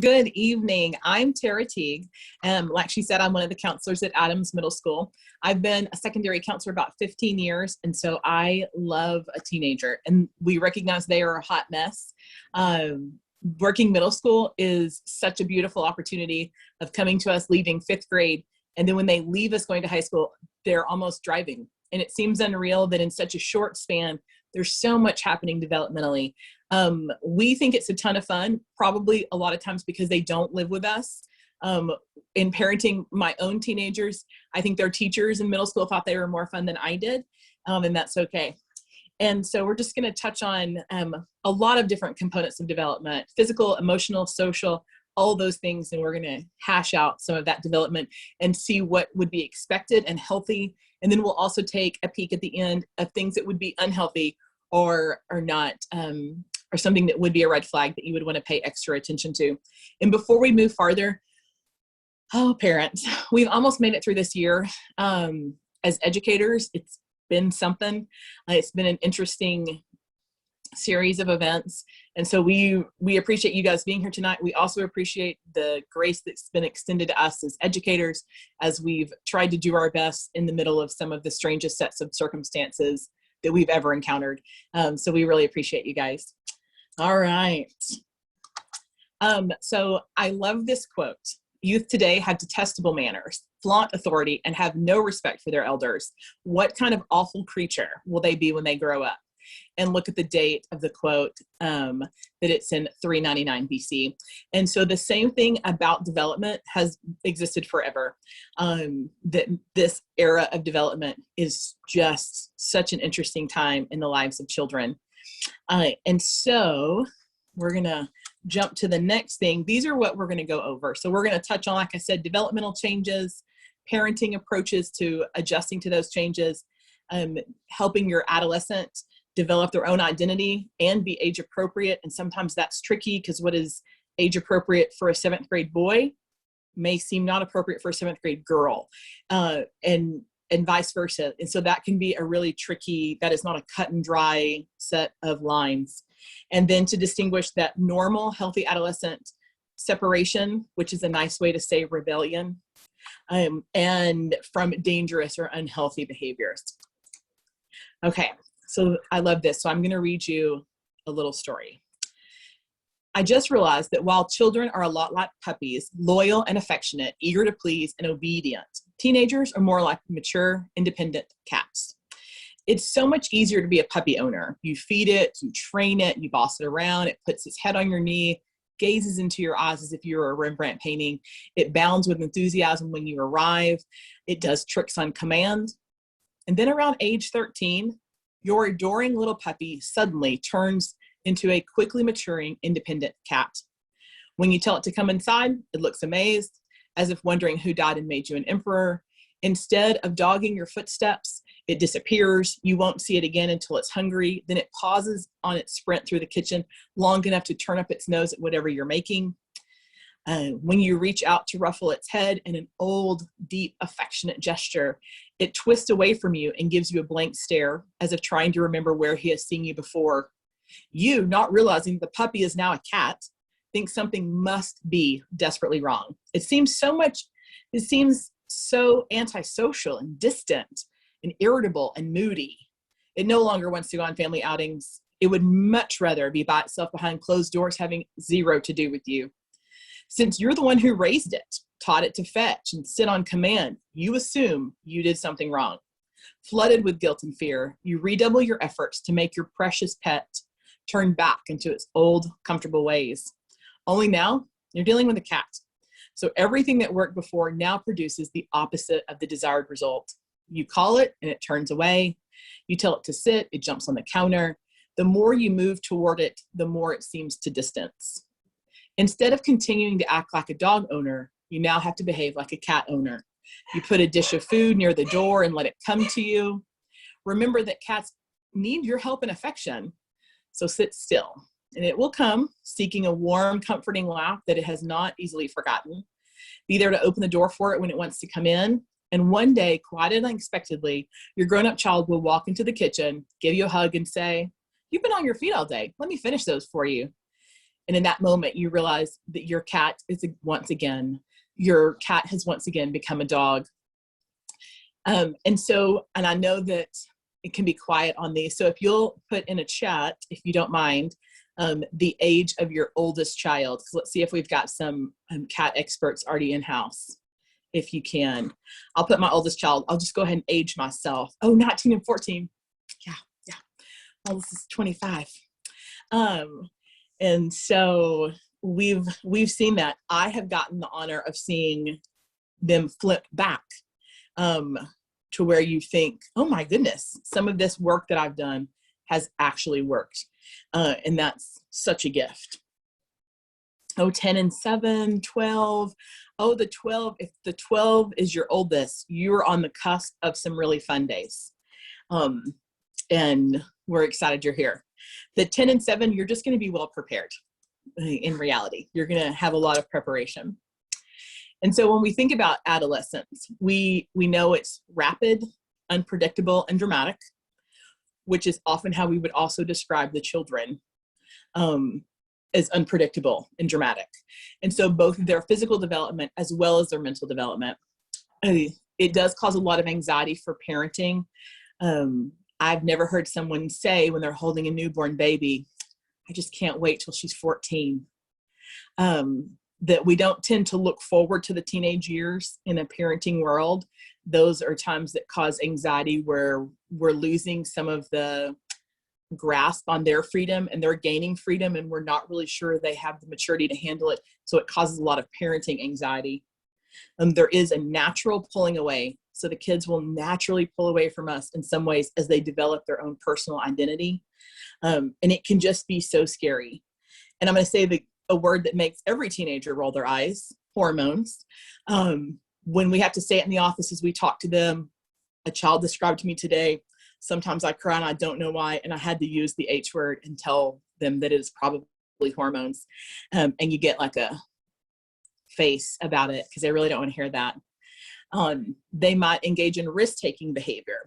Good evening. I'm Tara Teague. Like she said, I'm one of the counselors at Adams Middle School. I've been a secondary counselor about 15 years, and so I love a teenager, and we recognize they are a hot mess. Working middle school is such a beautiful opportunity of coming to us, leaving fifth grade, and then when they leave us going to high school, they're almost driving. And it seems unreal that in such a short span, there's so much happening developmentally. We think it's a ton of fun, probably a lot of times because they don't live with us. In parenting my own teenagers, I think their teachers in middle school thought they were more fun than I did, and that's okay. And so we're just going to touch on a lot of different components of development: physical, emotional, social, all those things. And we're going to hash out some of that development and see what would be expected and healthy. And then we'll also take a peek at the end of things that would be unhealthy or not, or something that would be a red flag that you would want to pay extra attention to. And before we move farther, oh, parents, we've almost made it through this year. As educators, it's been something. It's been an interesting series of events. And so we appreciate you guys being here tonight. We also appreciate the grace that's been extended to us as educators as we've tried to do our best in the middle of some of the strangest sets of circumstances that we've ever encountered. So we really appreciate you guys. All right. So I love this quote. Youth today have detestable manners, flaunt authority, and have no respect for their elders. What kind of awful creature will they be when they grow up? And look at the date of the quote, that it's in 399 BC. And so the same thing about development has existed forever. That this era of development is just such an interesting time in the lives of children. And so we're going to jump to the next thing. These are what we're going to go over. So we're going to touch on, like I said, developmental changes, parenting approaches to adjusting to those changes, helping your adolescent develop their own identity and be age appropriate. And sometimes that's tricky because what is age appropriate for a 7th grade boy may seem not appropriate for a 7th grade girl, and vice versa. And so that can be a really tricky, that is not a cut and dry set of lines. And then to distinguish that normal, healthy adolescent separation, which is a nice way to say rebellion, and from dangerous or unhealthy behaviors. Okay. So I love this. So I'm going to read you a little story. I just realized that while children are a lot like puppies, loyal and affectionate, eager to please and obedient, teenagers are more like mature, independent cats. It's so much easier to be a puppy owner. You feed it, you train it, you boss it around, it puts its head on your knee, gazes into your eyes as if you were a Rembrandt painting. It bounds with enthusiasm when you arrive. It does tricks on command. And then around age 13, your adoring little puppy suddenly turns into a quickly maturing, independent cat. When you tell it to come inside, it looks amazed, as if wondering who died and made you an emperor. Instead of dogging your footsteps, it disappears. You won't see it again until it's hungry. Then it pauses on its sprint through the kitchen long enough to turn up its nose at whatever you're making. When you reach out to ruffle its head in an old, deep, affectionate gesture, it twists away from you and gives you a blank stare, as if trying to remember where he has seen you before. You, not realizing the puppy is now a cat, think something must be desperately wrong. It seems so antisocial and distant and irritable and moody. It no longer wants to go on family outings. It would much rather be by itself behind closed doors, having zero to do with you. Since you're the one who raised it, taught it to fetch and sit on command, you assume you did something wrong. Flooded with guilt and fear, you redouble your efforts to make your precious pet turn back into its old, comfortable ways. Only now, you're dealing with a cat. So everything that worked before now produces the opposite of the desired result. You call it and it turns away. You tell it to sit, it jumps on the counter. The more you move toward it, the more it seems to distance. Instead of continuing to act like a dog owner, you now have to behave like a cat owner. You put a dish of food near the door and let it come to you. Remember that cats need your help and affection, so sit still. And it will come, seeking a warm, comforting lap that it has not easily forgotten. Be there to open the door for it when it wants to come in. And one day, quite unexpectedly, your grown-up child will walk into the kitchen, give you a hug and say, "You've been on your feet all day. Let me finish those for you." And in that moment, you realize that your cat has once again become a dog. And I know that it can be quiet on these. So if you'll put in a chat, if you don't mind, the age of your oldest child. So let's see if we've got some cat experts already in house. If you can, I'll put my oldest child. I'll just go ahead and age myself. Oh, 19 and 14. Yeah. Well, this is 25. And so we've seen that. I have gotten the honor of seeing them flip back to where you think, oh my goodness, some of this work that I've done has actually worked. And that's such a gift. Oh, 10 and 7, 12. Oh, the 12, if the 12 is your oldest, you're on the cusp of some really fun days. And we're excited you're here. The 10 and 7, you're just going to be well prepared. In reality, you're going to have a lot of preparation. And so when we think about adolescence, we know it's rapid, unpredictable, and dramatic, which is often how we would also describe the children as unpredictable and dramatic. And so both their physical development as well as their mental development, it does cause a lot of anxiety for parenting. I've never heard someone say when they're holding a newborn baby, I just can't wait till she's 14. That we don't tend to look forward to the teenage years in a parenting world. Those are times that cause anxiety where we're losing some of the grasp on their freedom and they're gaining freedom and we're not really sure they have the maturity to handle it. So it causes a lot of parenting anxiety. There is a natural pulling away. So the kids will naturally pull away from us in some ways as they develop their own personal identity. And it can just be so scary. And I'm going to say a word that makes every teenager roll their eyes, hormones. When we have to say it in the office as we talk to them, a child described to me today, sometimes I cry and I don't know why, and I had to use the H word and tell them that it is probably hormones. And you get like a face about it because they really don't want to hear that. They might engage in risk-taking behavior.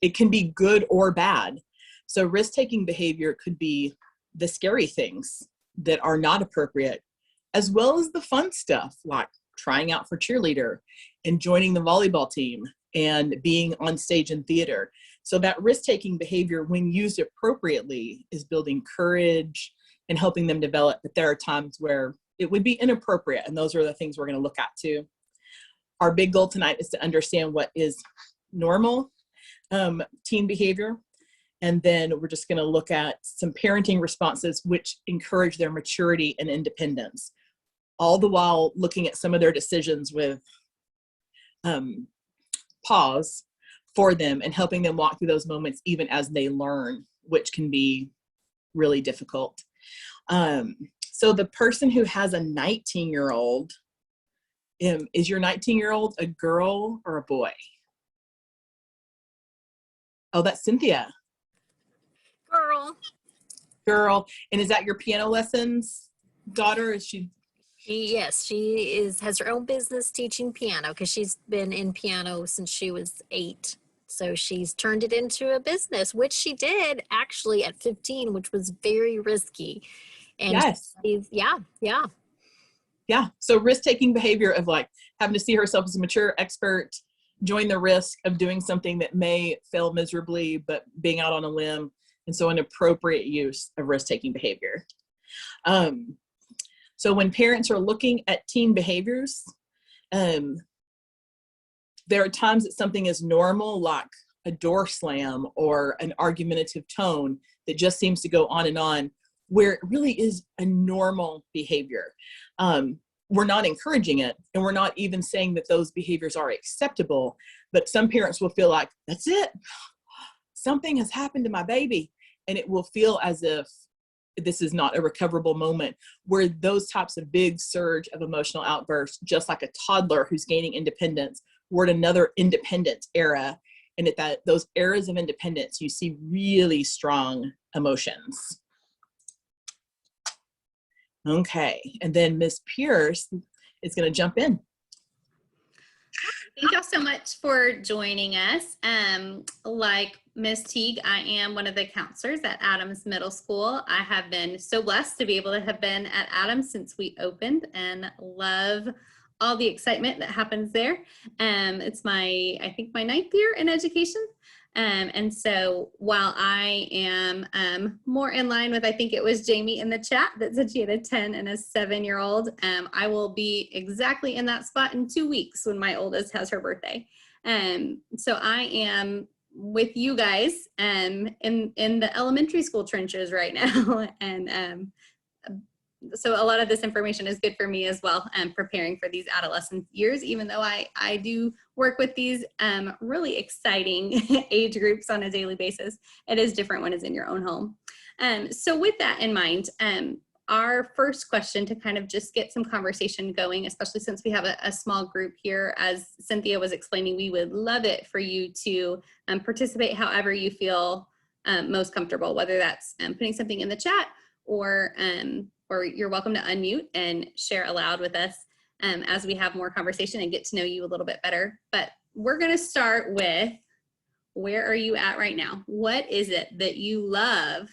It can be good or bad. So risk-taking behavior could be the scary things that are not appropriate, as well as the fun stuff like trying out for cheerleader and joining the volleyball team and being on stage in theater. So that risk-taking behavior, when used appropriately, is building courage and helping them develop. But there are times where it would be inappropriate, and those are the things we're going to look at too. Our big goal tonight is to understand what is normal teen behavior. And then we're just going to look at some parenting responses which encourage their maturity and independence, all the while looking at some of their decisions with pause for them and helping them walk through those moments even as they learn, which can be really difficult. So the person who has a 19-year-old, is your 19-year-old a girl or a boy? Oh, that's Cynthia. Girl. And is that your piano lessons daughter? Is she? Yes, she has her own business teaching piano because she's been in piano since she was 8. So she's turned it into a business, which she did actually at 15, which was very risky. And yes. Yeah. So risk-taking behavior of like having to see herself as a mature expert, join the risk of doing something that may fail miserably, but being out on a limb. And so an appropriate use of risk-taking behavior. So when parents are looking at teen behaviors, there are times that something is normal, like a door slam or an argumentative tone that just seems to go on and on, where it really is a normal behavior. We're not encouraging it, and we're not even saying that those behaviors are acceptable, but some parents will feel like, that's it. Something has happened to my baby. And it will feel as if this is not a recoverable moment, where those types of big surge of emotional outbursts, just like a toddler who's gaining independence, we're at another independent era. And at those eras of independence, you see really strong emotions. Okay, and then Miss Pierce is going to jump in. Thank y'all so much for joining us. Like Ms. Teague. I am one of the counselors at Adams Middle School. I have been so blessed to be able to have been at Adams since we opened and love all the excitement that happens there. It's I think my 9th year in education. And so while I am more in line with, I think it was Jamie in the chat that said she had a 10 and a 7-year-old, I will be exactly in that spot in 2 weeks when my oldest has her birthday. So I am with you guys in the elementary school trenches right now. And so a lot of this information is good for me as well, preparing for these adolescent years, even though I do work with these really exciting age groups on a daily basis. It is different when it's in your own home. So with that in mind, our first question to kind of just get some conversation going, especially since we have a small group here, as Cynthia was explaining, we would love it for you to participate however you feel most comfortable, whether that's putting something in the chat or you're welcome to unmute and share aloud with us as we have more conversation and get to know you a little bit better. But we're gonna start with, where are you at right now? What is it that you love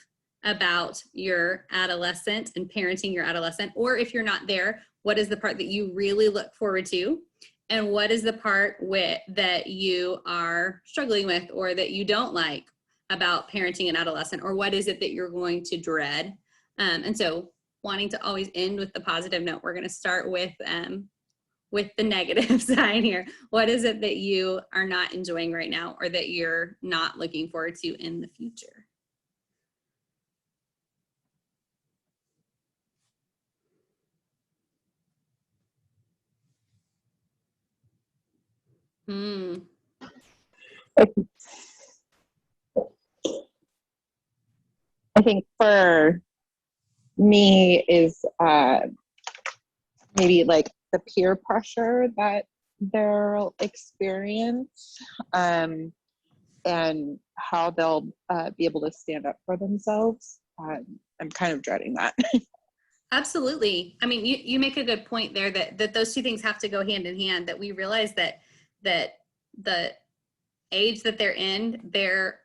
about your adolescent and parenting your adolescent? Or if you're not there, what is the part that you really look forward to? And what is the part that you are struggling with or that you don't like about parenting an adolescent? Or what is it that you're going to dread? And so wanting to always end with the positive note, we're going to start with the negative side here. What is it that you are not enjoying right now or that you're not looking forward to in the future? I think for me is maybe like the peer pressure that they'll experience and how they'll be able to stand up for themselves. I'm kind of dreading that. Absolutely. I mean, you make a good point there that those two things have to go hand in hand, that we realize that the age that they're in, their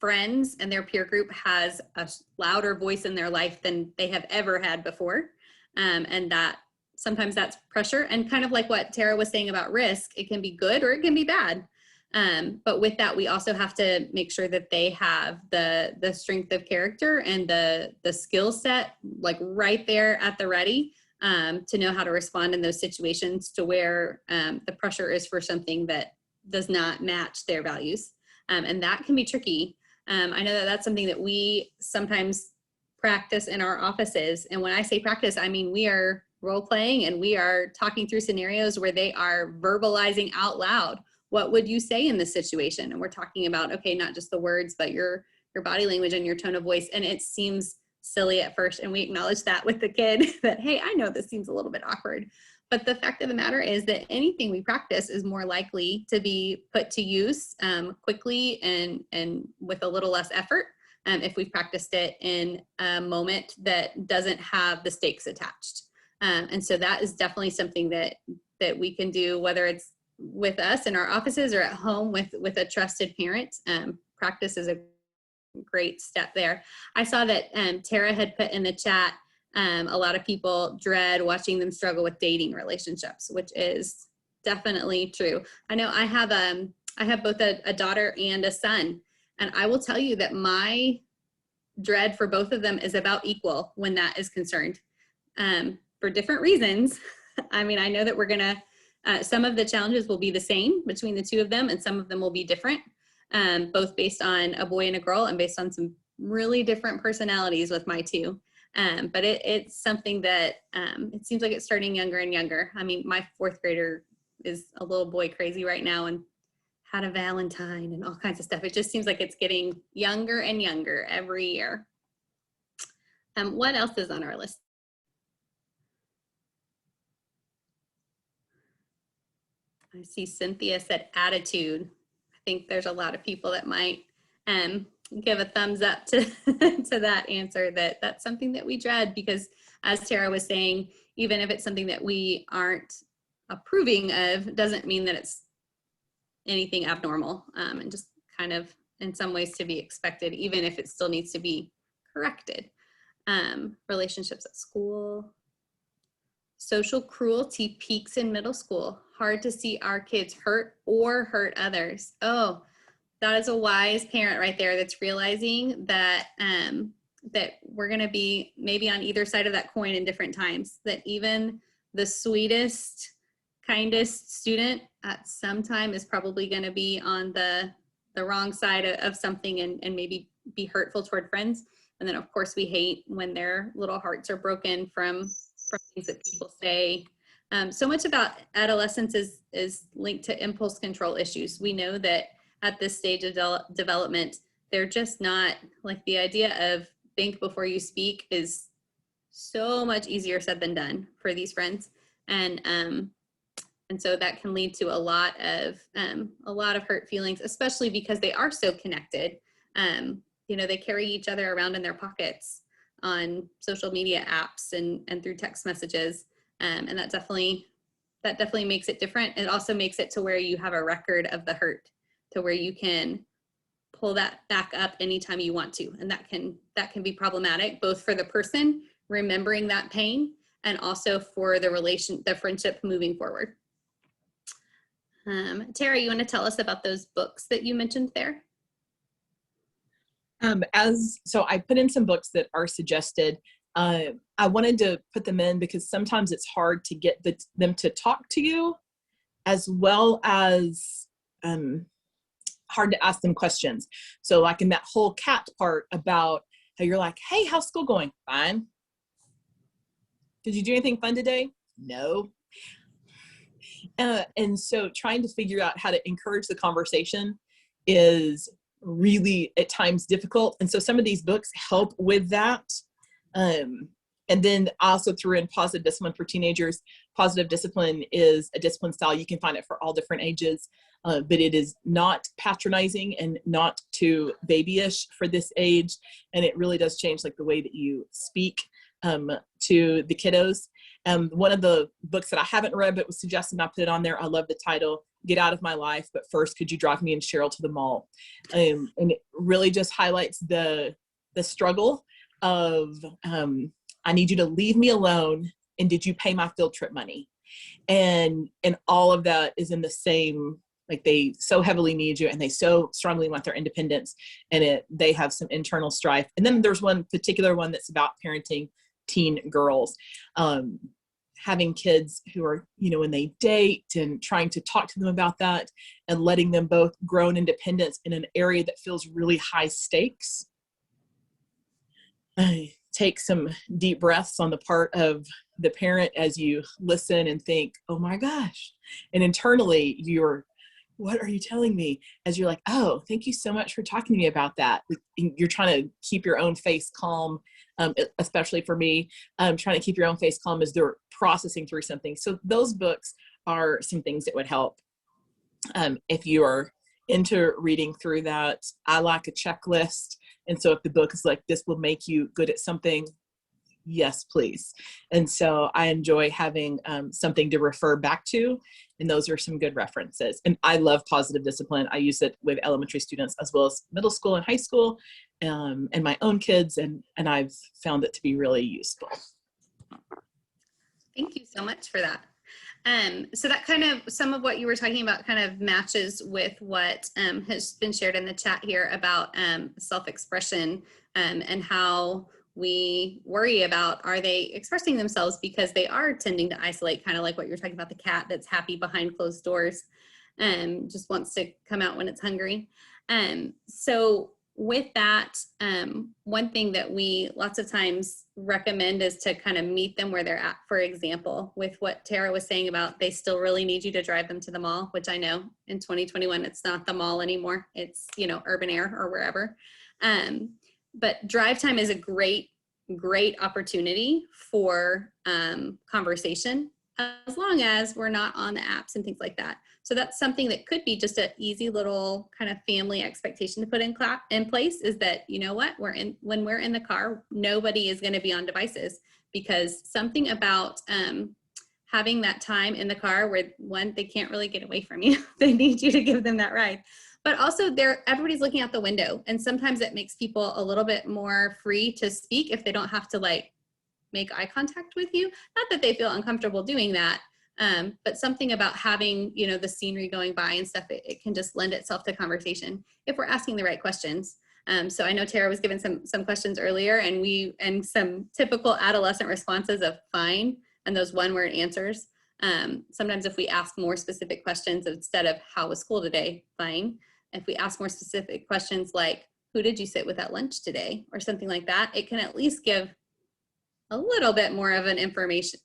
friends and their peer group has a louder voice in their life than they have ever had before. And that sometimes that's pressure, and kind of like what Tara was saying about risk, it can be good or it can be bad. But with that, we also have to make sure that they have the strength of character and the skill set, like right there at the ready, to know how to respond in those situations to where the pressure is for something that does not match their values. And that can be tricky. I know that that's something that we sometimes practice in our offices. And when I say practice, I mean, we are role playing and we are talking through scenarios where they are verbalizing out loud. What would you say in this situation? And we're talking about, okay, not just the words, but your body language and your tone of voice. And it seems silly at first. And we acknowledge that with the kid that, hey, I know this seems a little bit awkward. But the fact of the matter is that anything we practice is more likely to be put to use quickly and with a little less effort if we've practiced it in a moment that doesn't have the stakes attached. And so that is definitely something that we can do, whether it's with us in our offices or at home with a trusted parent. Practice is a great step there. I saw that Tara had put in the chat, a lot of people dread watching them struggle with dating relationships, which is definitely true. I know I have both a daughter and a son, and I will tell you that my dread for both of them is about equal when that is concerned, for different reasons. I mean, I know that we're gonna, some of the challenges will be the same between the two of them, and some of them will be different, both based on a boy and a girl and based on some really different personalities with my two. But it's something that it seems like it's starting younger and younger. I mean, my 4th grader is a little boy crazy right now and had a Valentine and all kinds of stuff. It just seems like it's getting younger and younger every year. What else is on our list? I see Cynthia said attitude. I think there's a lot of people that might give a thumbs up to, to that answer, that's something that we dread, because as Tara was saying, even if it's something that we aren't approving of, doesn't mean that it's anything abnormal, and just kind of in some ways to be expected, even if it still needs to be corrected. Relationships at school. Social cruelty peaks in middle school. Hard to see our kids hurt or hurt others. Oh, that is a wise parent right there that's realizing that that we're going to be maybe on either side of that coin in different times, that even the sweetest, kindest student at some time is probably going to be on the wrong side of something and maybe be hurtful toward friends. And then of course we hate when their little hearts are broken from things that people say. So much about adolescence is linked to impulse control issues. We know that at this stage of development, they're just not, like, the idea of think before you speak is so much easier said than done for these friends. And so that can lead to a lot of hurt feelings, especially because they are so connected. You know, they carry each other around in their pockets on social media apps and through text messages. And that definitely makes it different. It also makes it to where you have a record of the hurt, to where you can pull that back up anytime you want to. And that can be problematic, both for the person remembering that pain and also for the friendship moving forward. Tara, you want to tell us about those books that you mentioned there? So I put in some books that are suggested. I wanted to put them in because sometimes it's hard to get them to talk to you, as well as hard to ask them questions. So like in that whole cat part about how you're like, hey, how's school going? Fine. Did you do anything fun today? No. And so trying to figure out how to encourage the conversation is really at times difficult. And so some of these books help with that. And then I also threw in Positive Discipline for Teenagers. Positive Discipline is a discipline style. You can find it for all different ages, but it is not patronizing and not too babyish for this age. And it really does change like the way that you speak to the kiddos. One of the books that I haven't read but was suggested, and I put it on there. I love the title, Get Out of My Life, but First Could You Drive Me and Cheryl to the Mall? And it really just highlights the struggle of I need you to leave me alone, and did you pay my field trip money? And all of that is in the same, like, they so heavily need you and they so strongly want their independence, and they have some internal strife. And then there's one particular one that's about parenting teen girls, having kids who are, you know, when they date and trying to talk to them about that and letting them both grow in independence in an area that feels really high stakes. Take some deep breaths on the part of the parent as you listen and think, oh my gosh. And internally you're, what are you telling me? As you're like, oh, thank you so much for talking to me about that. You're trying to keep your own face calm, especially for me, trying to keep your own face calm as they're processing through something. So those books are some things that would help. If you are into reading through that, I like a checklist. And so if the book is like, this will make you good at something, yes, please. And so I enjoy having something to refer back to. And those are some good references. And I love Positive Discipline. I use it with elementary students as well as middle school and high school, and my own kids. And I've found it to be really useful. Thank you so much for that. So that kind of, some of what you were talking about kind of matches with what has been shared in the chat here about self-expression, and how we worry about, are they expressing themselves because they are tending to isolate, kind of like what you're talking about, the cat that's happy behind closed doors, just wants to come out when it's hungry. So with that, one thing that we lots of times recommend is to kind of meet them where they're at. For example, with what Tara was saying about they still really need you to drive them to the mall, which I know in 2021, it's not the mall anymore. It's, you know, urban air or wherever. But drive time is a great opportunity for conversation, as long as we're not on the apps and things like that. So that's something that could be just an easy little kind of family expectation to put in place, is that, you know what, when we're in the car, nobody is going to be on devices, because something about having that time in the car where, one, they can't really get away from you. They need you to give them that ride. but also everybody's looking out the window, and sometimes it makes people a little bit more free to speak if they don't have to like make eye contact with you. Not that they feel uncomfortable doing that, but something about having, you know, the scenery going by and stuff, it can just lend itself to conversation if we're asking the right questions. So I know Tara was given some questions earlier, and some typical adolescent responses of fine and those one-word answers. Sometimes if we ask more specific questions instead of how was school today, fine. If we ask more specific questions like who did you sit with at lunch today or something like that, it can at least give a little bit more of an information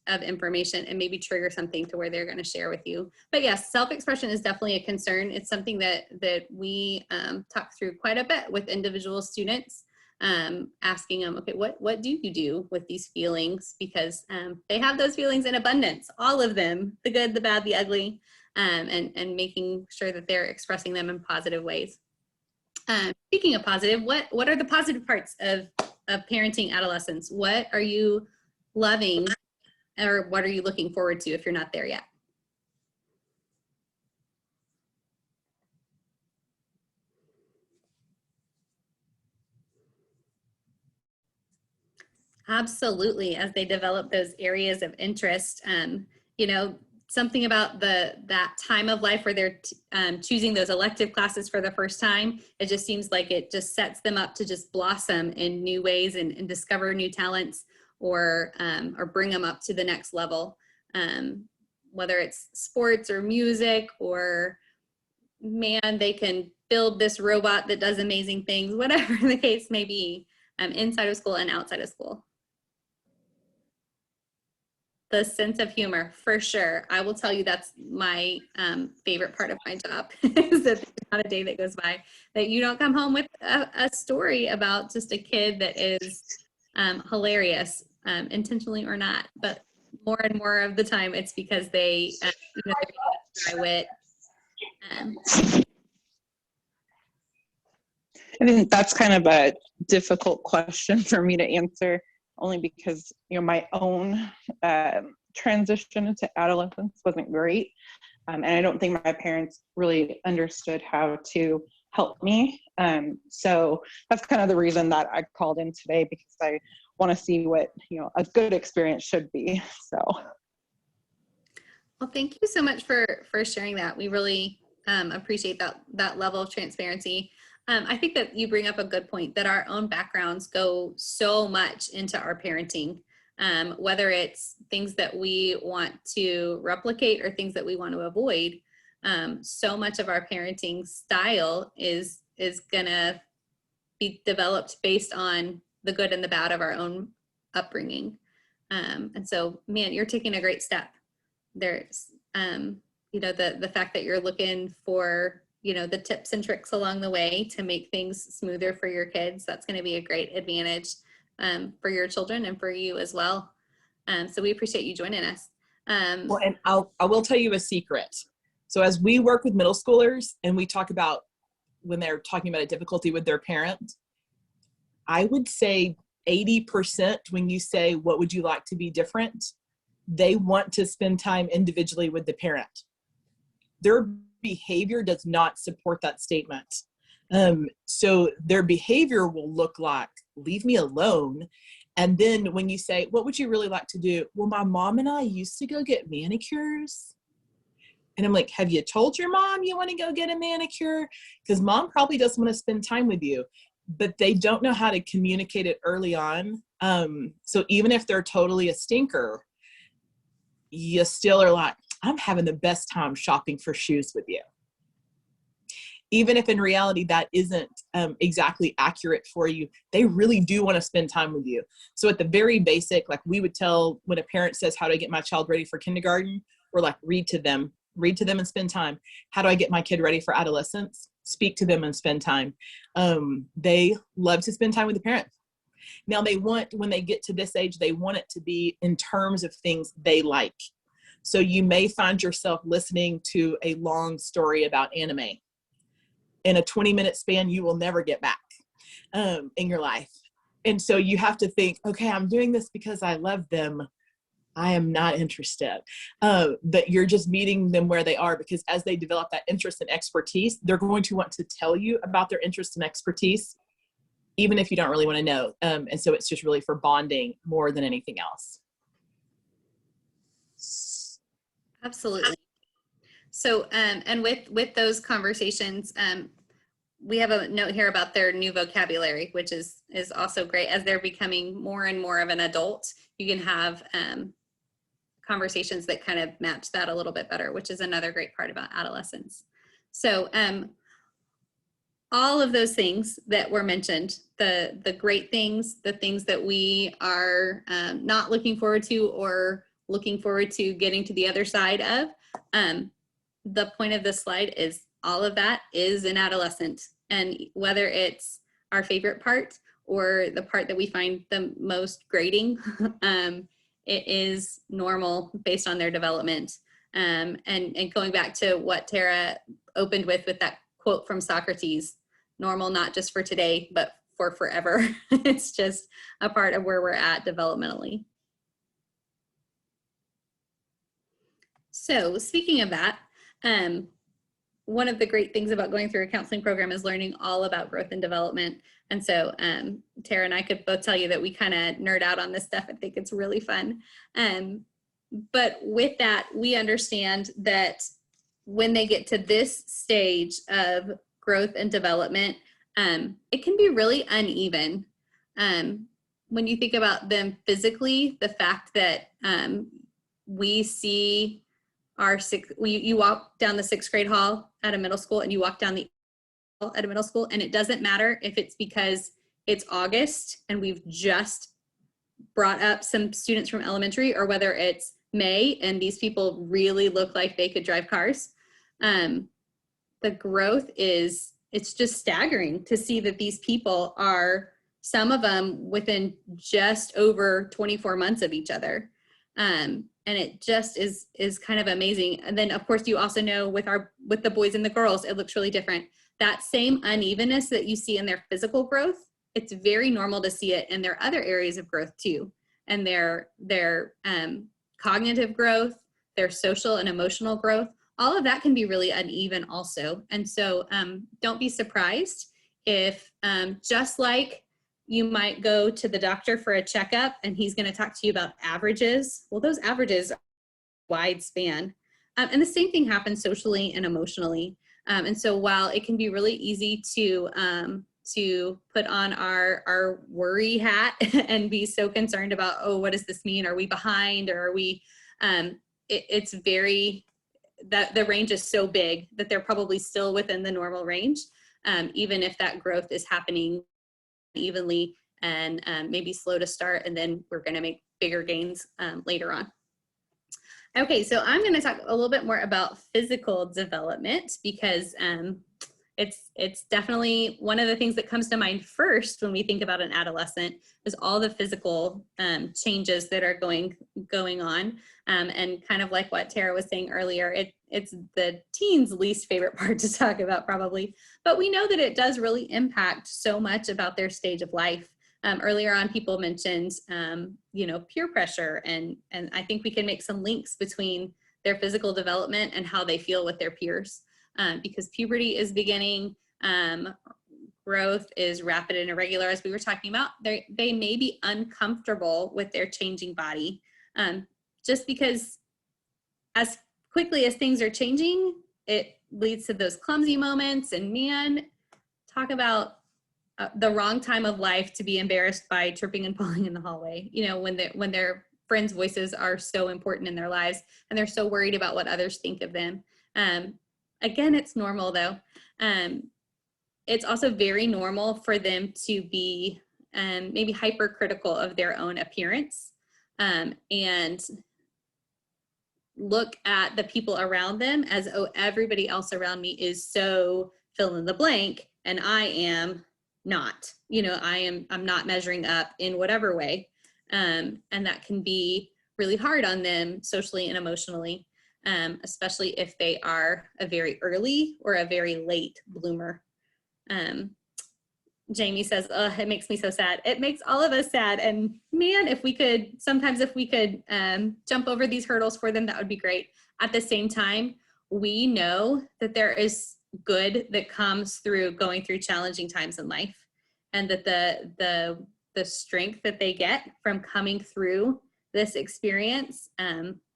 and maybe trigger something to where they're going to share with you. But yes, self-expression is definitely a concern. It's something that we talk through quite a bit with individual students, asking them, okay, what do you do with these feelings? Because they have those feelings in abundance, all of them, the good, the bad, the ugly, and making sure that they're expressing them in positive ways. Speaking of positive, what are the positive parts of parenting adolescents? What are you loving, or what are you looking forward to if you're not there yet? Absolutely, as they develop those areas of interest, you know, something about that time of life where they're choosing those elective classes for the first time, it just seems like it just sets them up to just blossom in new ways and discover new talents, or bring them up to the next level, whether it's sports or music, or man, they can build this robot that does amazing things, whatever the case may be, inside of school and outside of school. The sense of humor, for sure. I will tell you that's my favorite part of my job, is that there's not a day that goes by that you don't come home with a story about just a kid that is hilarious, intentionally or not. But more and more of the time, it's because they, you know, they're wit. I think that's kind of a difficult question for me to answer, only because, you know, my own transition into adolescence wasn't great. And I don't think my parents really understood how to help me. So that's kind of the reason that I called in today, because I want to see what, you know, a good experience should be. So. Well, thank you so much for sharing that. We really appreciate that level of transparency. I think that you bring up a good point, that our own backgrounds go so much into our parenting, whether it's things that we want to replicate or things that we want to avoid. So much of our parenting style is gonna be developed based on the good and the bad of our own upbringing. And so, man, you're taking a great step. There's, you know, the fact that you're looking for, you know, the tips and tricks along the way to make things smoother for your kids. That's going to be a great advantage for your children and for you as well. So we appreciate you joining us. Well, and I will tell you a secret. So as we work with middle schoolers and we talk about when they're talking about a difficulty with their parent, I would say 80% when you say, what would you like to be different? They want to spend time individually with the parent. Their behavior does not support that statement. So their behavior will look like, leave me alone. And then when you say, what would you really like to do? Well, my mom and I used to go get manicures. And I'm like, have you told your mom you want to go get a manicure? Because mom probably doesn't want to spend time with you, but they don't know how to communicate it early on. So even if they're totally a stinker, you still are like, I'm having the best time shopping for shoes with you. Even if in reality that isn't exactly accurate for you, they really do want to spend time with you. So at the very basic, like we would tell when a parent says, how do I get my child ready for kindergarten? We're like, read to them and spend time. How do I get my kid ready for adolescence? Speak to them and spend time. They love to spend time with the parent. Now they want, when they get to this age, they want it to be in terms of things they like. So you may find yourself listening to a long story about anime. In a 20-minute span, you will never get back in your life. And so you have to think, okay, I'm doing this because I love them, I am not interested. That you're just meeting them where they are, because as they develop that interest and expertise, they're going to want to tell you about their interest and expertise, even if you don't really want to know. And so it's just really for bonding more than anything else. Absolutely. So, and with those conversations, we have a note here about their new vocabulary, which is also great. As they're becoming more and more of an adult, you can have conversations that kind of match that a little bit better, which is another great part about adolescence. So, all of those things that were mentioned, the great things, the things that we are not looking forward to or looking forward to getting to the other side of, the point of this slide is all of that is an adolescent. And whether it's our favorite part or the part that we find the most grating, it is normal based on their development. And going back to what Tara opened with that quote from Socrates, normal not just for today, but for forever. It's just a part of where we're at developmentally. So speaking of that, one of the great things about going through a counseling program is learning all about growth and development. And so Tara and I could both tell you that we kind of nerd out on this stuff. I think it's really fun. But with that, we understand that when they get to this stage of growth and development, it can be really uneven. When you think about them physically, the fact that we see you walk down the 6th grade hall at a middle school and you walk down the hall at a middle school, and it doesn't matter if it's because it's August and we've just brought up some students from elementary, or whether it's May and these people really look like they could drive cars. The growth it's just staggering to see that these people are, some of them within just over 24 months of each other. And it just is kind of amazing. And then of course you also know with the boys and the girls, it looks really different. That same unevenness that you see in their physical growth, it's very normal to see it in their other areas of growth too. And their cognitive growth, their social and emotional growth, all of that can be really uneven also. And so don't be surprised if just like you might go to the doctor for a checkup and he's going to talk to you about averages. Well, those averages are wide span. And the same thing happens socially and emotionally. And so while it can be really easy to put on our worry hat and be so concerned about, oh, what does this mean? Are we behind, or are we, it's very, that the range is so big that they're probably still within the normal range, even if that growth is happening evenly and maybe slow to start, and then we're going to make bigger gains later on. Okay, so I'm going to talk a little bit more about physical development, because it's definitely one of the things that comes to mind first when we think about an adolescent, is all the physical changes that are going on. And kind of like what Tara was saying earlier, it's the teens' least favorite part to talk about probably, but we know that it does really impact so much about their stage of life. Earlier on, people mentioned, peer pressure, and I think we can make some links between their physical development and how they feel with their peers, because puberty is beginning, growth is rapid and irregular, as we were talking about. They may be uncomfortable with their changing body, just because as quickly as things are changing, it leads to those clumsy moments. And man, talk about the wrong time of life to be embarrassed by tripping and falling in the hallway, when their friends' voices are so important in their lives and they're so worried about what others think of them. Again, it's normal though. It's also very normal for them to be maybe hypercritical of their own appearance, and look at the people around them as, oh, everybody else around me is so fill in the blank and I am not, I'm not measuring up in whatever way. And that can be really hard on them socially and emotionally, especially if they are a very early or a very late bloomer. Jamie says, it makes me so sad. It makes all of us sad. And man, if we could jump over these hurdles for them, that would be great. At the same time, we know that there is good that comes through going through challenging times in life, and that the strength that they get from coming through this experience,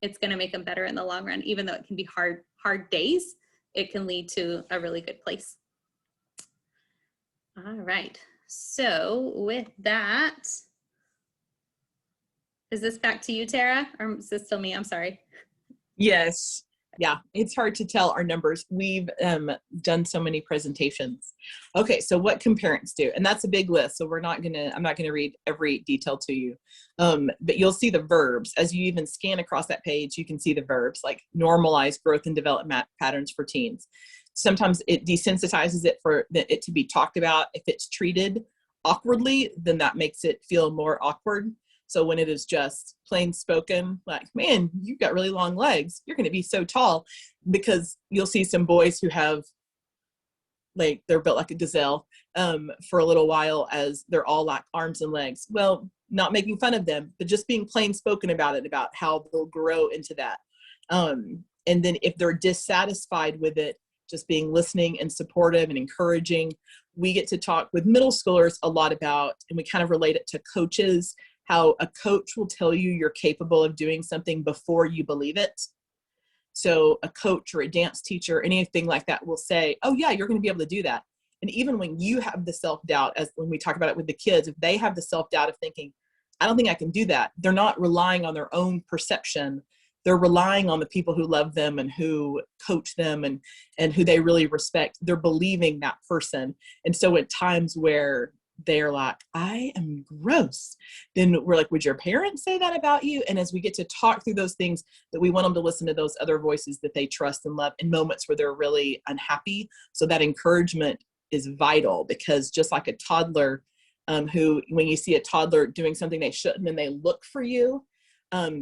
it's going to make them better in the long run. Even though it can be hard days, it can lead to a really good place. All right. So with that, is this back to you, Tara? Or is this still me? I'm sorry. Yes. Yeah, it's hard to tell our numbers. We've done so many presentations. Okay, so what can parents do? And that's a big list, so I'm not gonna read every detail to you. But you'll see the verbs. As you even scan across that page, you can see the verbs like normalize growth and development patterns for teens. Sometimes it desensitizes it for it to be talked about. If it's treated awkwardly, then that makes it feel more awkward. So when it is just plain spoken, like, man, you've got really long legs, you're going to be so tall, because you'll see some boys who have, like, they're built like a gazelle for a little while, as they're all like arms and legs. Well, not making fun of them, but just being plain spoken about it, about how they'll grow into that. And then if they're dissatisfied with it, just being listening and supportive and encouraging. We get to talk with middle schoolers a lot about, and we kind of relate it to coaches, how a coach will tell you you're capable of doing something before you believe it. So a coach or a dance teacher, anything like that, will say, oh yeah, you're going to be able to do that. And even when you have the self-doubt, as when we talk about it with the kids, if they have the self-doubt of thinking, I don't think I can do that, they're not relying on their own perception. They're relying on the people who love them and who coach them and who they really respect. They're believing that person. And so at times where they're like, I am gross, then we're like, would your parents say that about you? And as we get to talk through those things, that we want them to listen to those other voices that they trust and love in moments where they're really unhappy. So that encouragement is vital, because just like a toddler, who, when you see a toddler doing something they shouldn't and they look for you,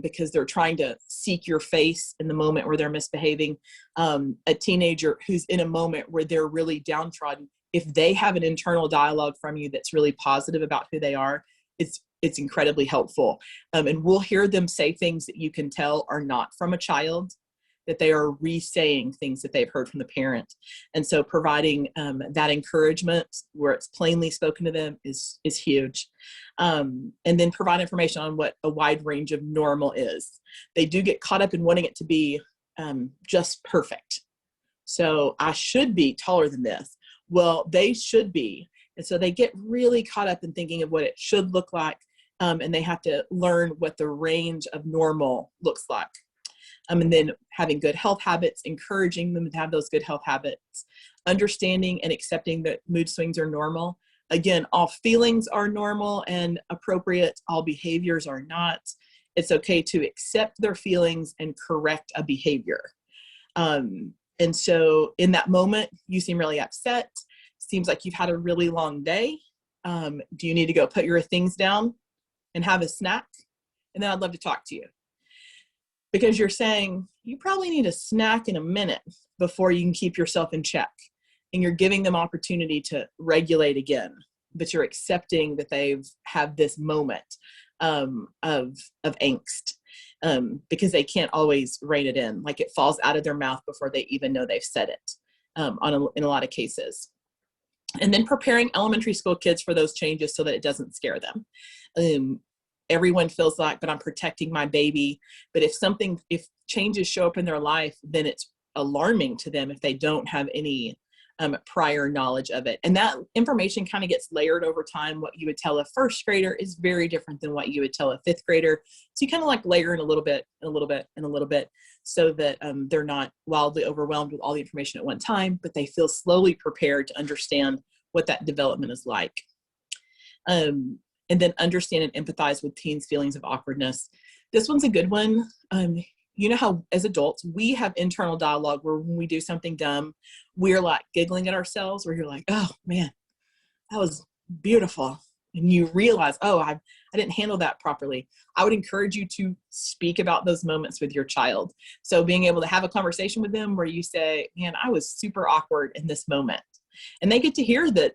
because they're trying to seek your face in the moment where they're misbehaving, a teenager who's in a moment where they're really downtrodden, if they have an internal dialogue from you that's really positive about who they are, it's incredibly helpful. And we'll hear them say things that you can tell are not from a child, that they are re-saying things that they've heard from the parent. And so providing that encouragement where it's plainly spoken to them is huge. And then provide information on what a wide range of normal is. They do get caught up in wanting it to be just perfect. So I should be taller than this. Well, they should be. And so they get really caught up in thinking of what it should look like. And they have to learn what the range of normal looks like. And then having good health habits, encouraging them to have those good health habits, understanding and accepting that mood swings are normal. Again, all feelings are normal and appropriate. All behaviors are not. It's okay to accept their feelings and correct a behavior. And so in that moment, you seem really upset. Seems like you've had a really long day. Do you need to go put your things down and have a snack? And then I'd love to talk to you. Because you're saying you probably need a snack in a minute before you can keep yourself in check. And you're giving them opportunity to regulate again. But you're accepting that they've had this moment of angst. Because they can't always rein it in. Like, it falls out of their mouth before they even know they've said it in a lot of cases. And then preparing elementary school kids for those changes so that it doesn't scare them. Everyone feels like, but I'm protecting my baby. But if changes show up in their life, then it's alarming to them if they don't have any prior knowledge of it. And that information kind of gets layered over time. What you would tell a first grader is very different than what you would tell a fifth grader. So you kind of like layer in a little bit, and a little bit, and a little bit, so that they're not wildly overwhelmed with all the information at one time, but they feel slowly prepared to understand what that development is like. And then understand and empathize with teens' feelings of awkwardness. This one's a good one. You know how as adults, we have internal dialogue where when we do something dumb, we're like giggling at ourselves, where you're like, oh man, that was beautiful. And you realize, oh, I didn't handle that properly. I would encourage you to speak about those moments with your child. So being able to have a conversation with them where you say, man, I was super awkward in this moment. And they get to hear that,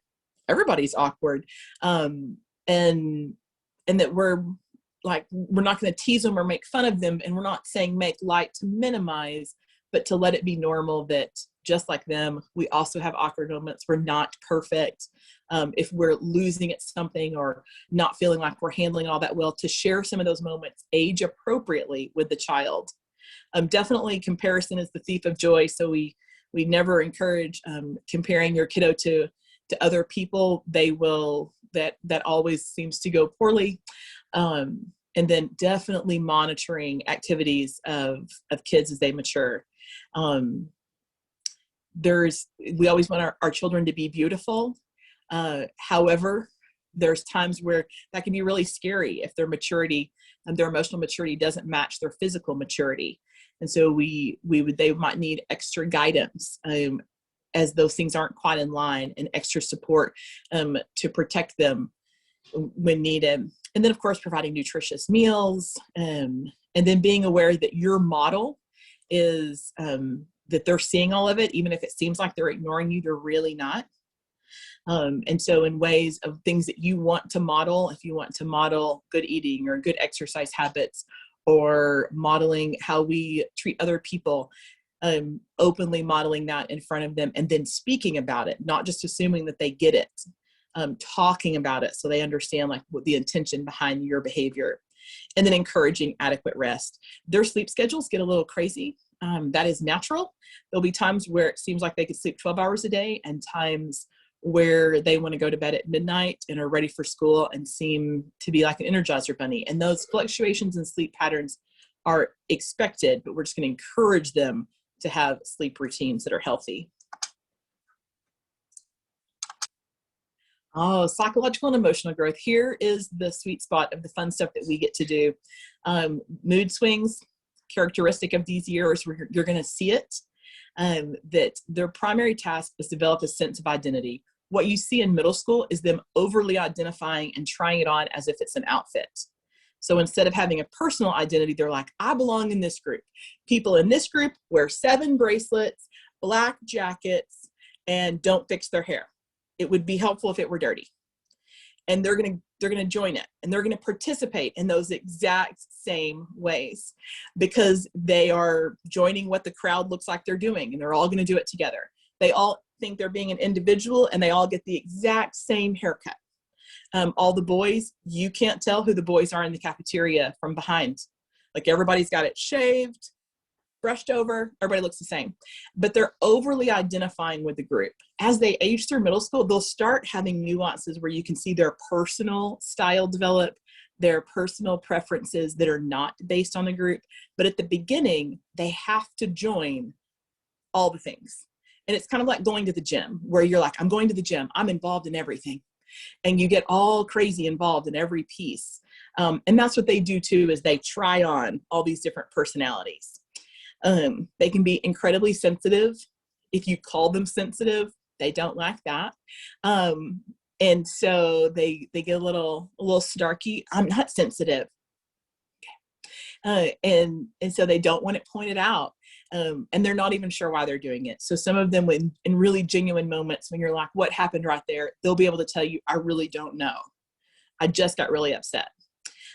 everybody's awkward. And that we're not going to tease them or make fun of them. And we're not saying make light to minimize, but to let it be normal that just like them, we also have awkward moments. We're not perfect. If we're losing at something or not feeling like we're handling all that well, to share some of those moments age appropriately with the child. Definitely comparison is the thief of joy. So we never encourage comparing your kiddo to other people. They will, that always seems to go poorly. And then definitely monitoring activities of kids as they mature. We always want our children to be beautiful. However, there's times where that can be really scary if their maturity and their emotional maturity doesn't match their physical maturity. And so they might need extra guidance as those things aren't quite in line, and extra support to protect them when needed. And then of course, providing nutritious meals, and then being aware that your model is that they're seeing all of it, even if it seems like they're ignoring you, they're really not. And so in ways of things that you want to model, if you want to model good eating or good exercise habits, or modeling how we treat other people, openly modeling that in front of them, and then speaking about it, not just assuming that they get it, talking about it so they understand like what the intention behind your behavior, and then encouraging adequate rest. Their sleep schedules get a little crazy. That is natural. There'll be times where it seems like they could sleep 12 hours a day, and times where they want to go to bed at midnight and are ready for school and seem to be like an Energizer bunny. And those fluctuations in sleep patterns are expected, but we're just going to encourage them to have sleep routines that are healthy. Oh, psychological and emotional growth. Here is the sweet spot of the fun stuff that we get to do. Mood swings, characteristic of these years, you're going to see it. That their primary task is to develop a sense of identity. What you see in middle school is them overly identifying and trying it on as if it's an outfit. So instead of having a personal identity, they're like, I belong in this group. People in this group wear 7 bracelets, black jackets, and don't fix their hair. It would be helpful if it were dirty. And they're going to join it, and they're going to participate in those exact same ways because they are joining what the crowd looks like they're doing, and they're all going to do it together. They all think they're being an individual, and they all get the exact same haircut. All the boys, you can't tell who the boys are in the cafeteria from behind. Like everybody's got it shaved, brushed over, everybody looks the same. But they're overly identifying with the group. As they age through middle school, they'll start having nuances where you can see their personal style develop, their personal preferences that are not based on the group. But at the beginning, they have to join all the things. And it's kind of like going to the gym, where you're like, I'm going to the gym, I'm involved in everything. And you get all crazy involved in every piece. And that's what they do too, is they try on all these different personalities. They can be incredibly sensitive. If you call them sensitive, they don't like that. And so they get a little snarky. I'm not sensitive. Okay. And so they don't want it pointed out. And they're not even sure why they're doing it. So some of them, in really genuine moments when you're like, what happened right there? They'll be able to tell you, I really don't know. I just got really upset.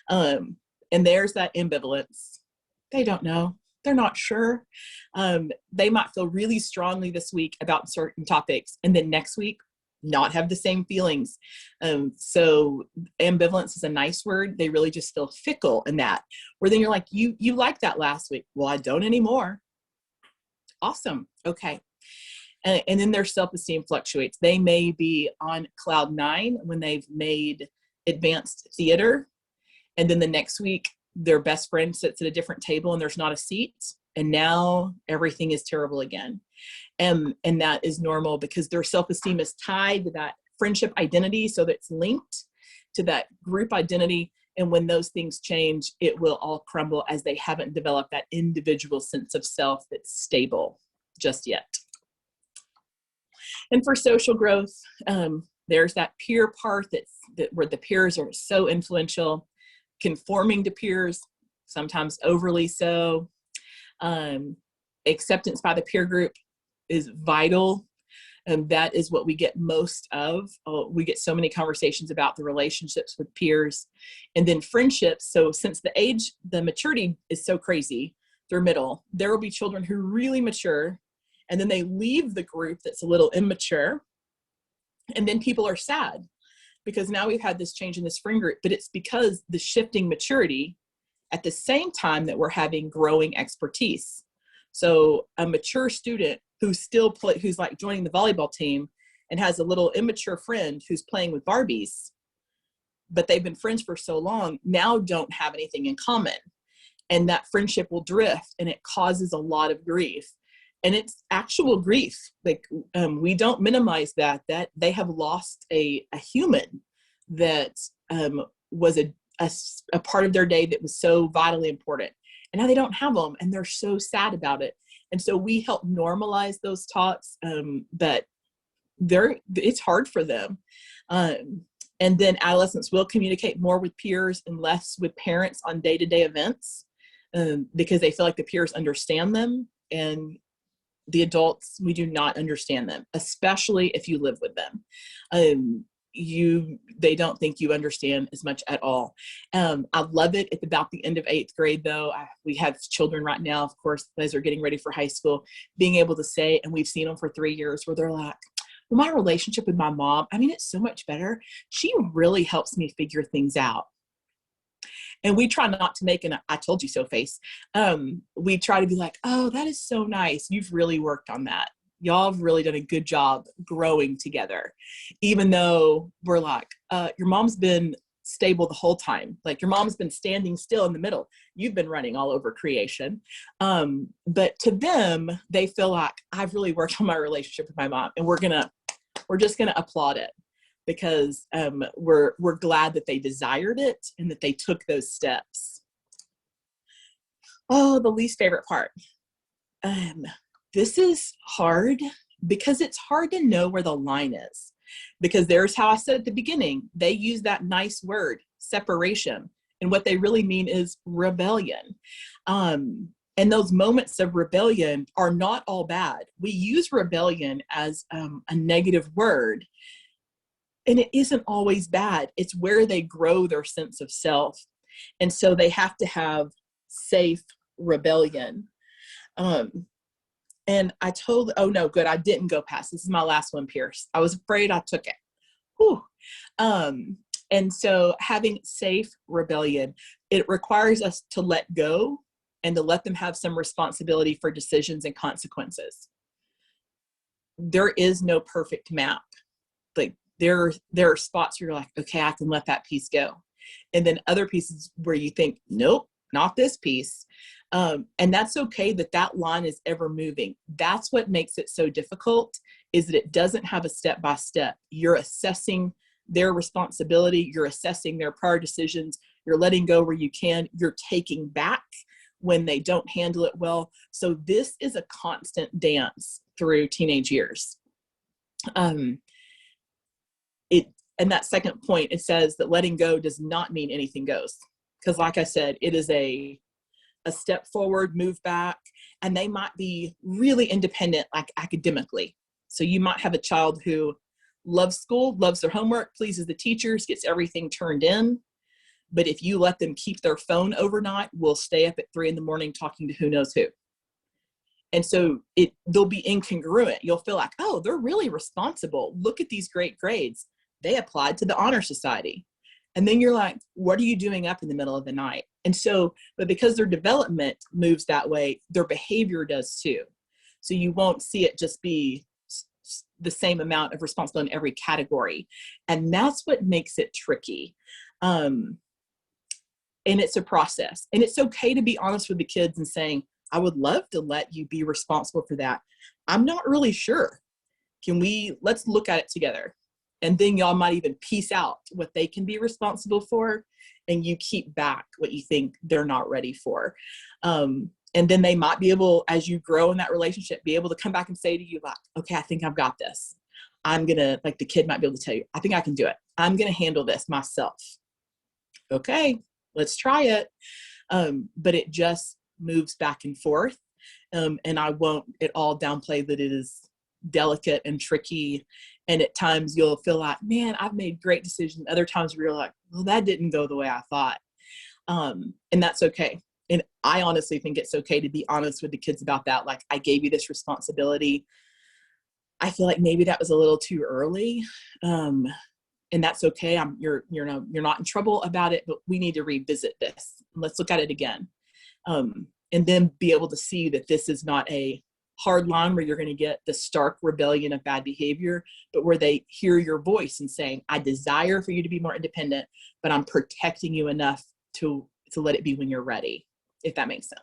And there's that ambivalence. They don't know. They're not sure. They might feel really strongly this week about certain topics, and then next week not have the same feelings. So ambivalence is a nice word. They really just feel fickle in that, where then you're like, you liked that last week. Well, I don't anymore. Awesome. Okay. And then their self-esteem fluctuates. They may be on cloud 9 when they've made advanced theater, and then the next week their best friend sits at a different table and there's not a seat, and now everything is terrible again. And that is normal because their self-esteem is tied to that friendship identity, so that it's linked to that group identity. And when those things change, it will all crumble, as they haven't developed that individual sense of self that's stable just yet. And for social growth, there's that peer part where the peers are so influential, conforming to peers, sometimes overly so. Acceptance by the peer group is vital. And that is what we get most of. We get so many conversations about the relationships with peers, and then friendships. So since the maturity is so crazy, they're middle, there will be children who really mature, and then they leave the group that's a little immature. And then people are sad because now we've had this change in this friend group, but it's because the shifting maturity at the same time that we're having growing expertise. So a mature student who's like joining the volleyball team and has a little immature friend who's playing with Barbies, but they've been friends for so long, now don't have anything in common. And that friendship will drift, and it causes a lot of grief. And it's actual grief. Like, we don't minimize that they have lost a human that was a part of their day that was so vitally important. And now they don't have them, and they're so sad about it. And so we help normalize those talks, but it's hard for them. And then adolescents will communicate more with peers and less with parents on day-to-day events, because they feel like the peers understand them, and the adults, we do not understand them, especially if you live with them. They don't think you understand as much at all. I love it at about the end of 8th grade, though. We have children right now, of course, as they're getting ready for high school, being able to say, and we've seen them for 3 years, where they're like, well, my relationship with my mom, I mean, it's so much better. She really helps me figure things out. And we try not to make an "I told you so" face. We try to be like, oh, that is so nice. You've really worked on that. Y'all have really done a good job growing together. Even though we're like, your mom's been stable the whole time. Like, your mom's been standing still in the middle. You've been running all over creation. But to them, they feel like, I've really worked on my relationship with my mom, and we're just gonna applaud it, because we're glad that they desired it and that they took those steps. Oh, the least favorite part. This is hard because it's hard to know where the line is. Because there's how I said at the beginning, they use that nice word, separation. And what they really mean is rebellion. And those moments of rebellion are not all bad. We use rebellion as a negative word. And it isn't always bad. It's where they grow their sense of self. And so they have to have safe rebellion. And oh no, good. I didn't go past. This is my last one, Pierce. I was afraid I took it. Whew. And so having safe rebellion, it requires us to let go and to let them have some responsibility for decisions and consequences. There is no perfect map. Like, there are spots where you're like, okay, I can let that piece go. And then other pieces where you think, nope, not this piece. And that's okay, that line is ever moving. That's what makes it so difficult, is that it doesn't have a step-by-step. You're assessing their responsibility. You're assessing their prior decisions. You're letting go where you can. You're taking back when they don't handle it well. So this is a constant dance through teenage years. And that second point, it says that letting go does not mean anything goes. Because like I said, it is a step forward, move back, and they might be really independent, like academically. So you might have a child who loves school, loves their homework, pleases the teachers, gets everything turned in. But if you let them keep their phone overnight, will stay up at 3 a.m. talking to who knows who. And so they'll be incongruent. You'll feel like, oh, they're really responsible. Look at these great grades. They applied to the Honor Society. And then you're like, what are you doing up in the middle of the night? And so, but because their development moves that way, their behavior does too. So you won't see it just be the same amount of responsibility in every category. And that's what makes it tricky. And it's a process. And it's okay to be honest with the kids and saying, I would love to let you be responsible for that. I'm not really sure. Let's look at it together. And then y'all might even piece out what they can be responsible for, and you keep back what you think they're not ready for. And then they might be able, as you grow in that relationship, be able to come back and say to you, like, okay, I think I've got this. Like the kid might be able to tell you, I think I can do it. I'm going to handle this myself. Okay, let's try it. But it just moves back and forth. And I won't at all downplay that it is delicate and tricky. And at times you'll feel like, man, I've made great decisions. Other times you're like, well, that didn't go the way I thought. And that's okay. And I honestly think it's okay to be honest with the kids about that. Like, I gave you this responsibility. I feel like maybe that was a little too early. And that's okay. You're not in trouble about it, but we need to revisit this. Let's look at it again. And then be able to see that this is not a hard line where you're going to get the stark rebellion of bad behavior, but where they hear your voice and saying, I desire for you to be more independent, but I'm protecting you enough to let it be when you're ready, if that makes sense.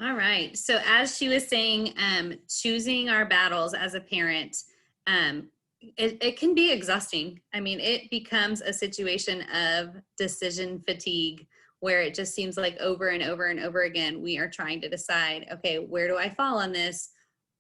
All right. So as she was saying, choosing our battles as a parent, it can be exhausting. I mean, it becomes a situation of decision fatigue where it just seems like over and over and over again, we are trying to decide, okay, where do I fall on this,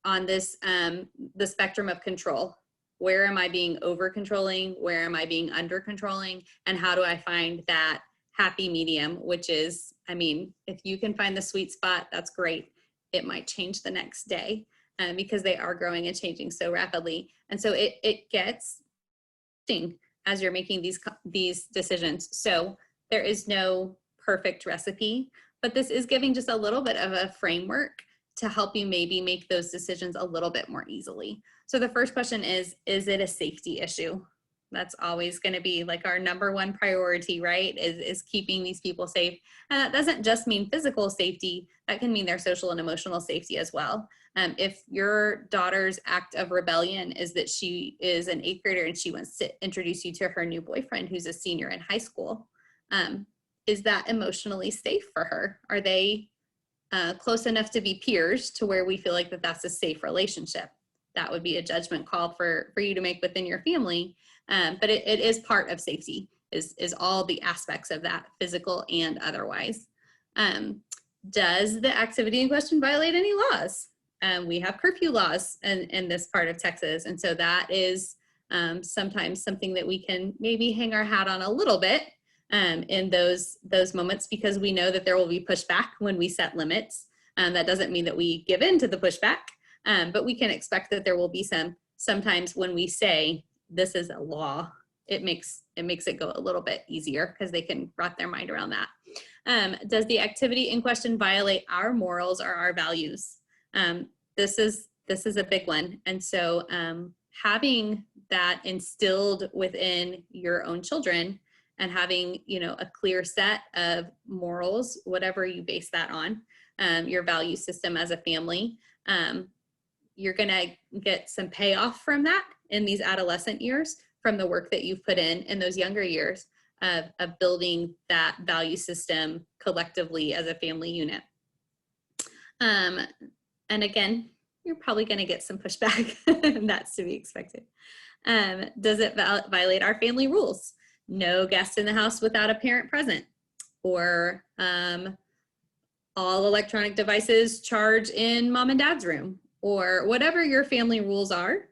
the spectrum of control? Where am I being over controlling? Where am I being under controlling? And how do I find that happy medium, which is, I mean, if you can find the sweet spot, that's great. It might change the next day because they are growing and changing so rapidly. And so it gets as you're making these decisions. So there is no perfect recipe, but this is giving just a little bit of a framework to help you maybe make those decisions a little bit more easily. So the first question is it a safety issue? That's always going to be like our number one priority, right? Is keeping these people safe. And that doesn't just mean physical safety. That can mean their social and emotional safety as well. If your daughter's act of rebellion is that she is an 8th grader and she wants to introduce you to her new boyfriend who's a senior in high school, is that emotionally safe for her? Are they close enough to be peers to where we feel like that's a safe relationship? That would be a judgment call for you to make within your family. But it is part of safety, is all the aspects of that, physical and otherwise. Does the activity in question violate any laws? We have curfew laws in this part of Texas. And so that is sometimes something that we can maybe hang our hat on a little bit in those moments, because we know that there will be pushback when we set limits. That doesn't mean that we give in to the pushback, but we can expect that there will be sometimes when we say, this is a law, it makes it go a little bit easier because they can wrap their mind around that. Does the activity in question violate our morals or our values? This is a big one. And so having that instilled within your own children and having, a clear set of morals, whatever you base that on, your value system as a family, you're going to get some payoff from that in these adolescent years from the work that you've put in those younger years of building that value system collectively as a family unit. And again, you're probably going to get some pushback, and that's to be expected. Does it violate our family rules? No guests in the house without a parent present, or all electronic devices charge in mom and dad's room, or whatever your family rules are.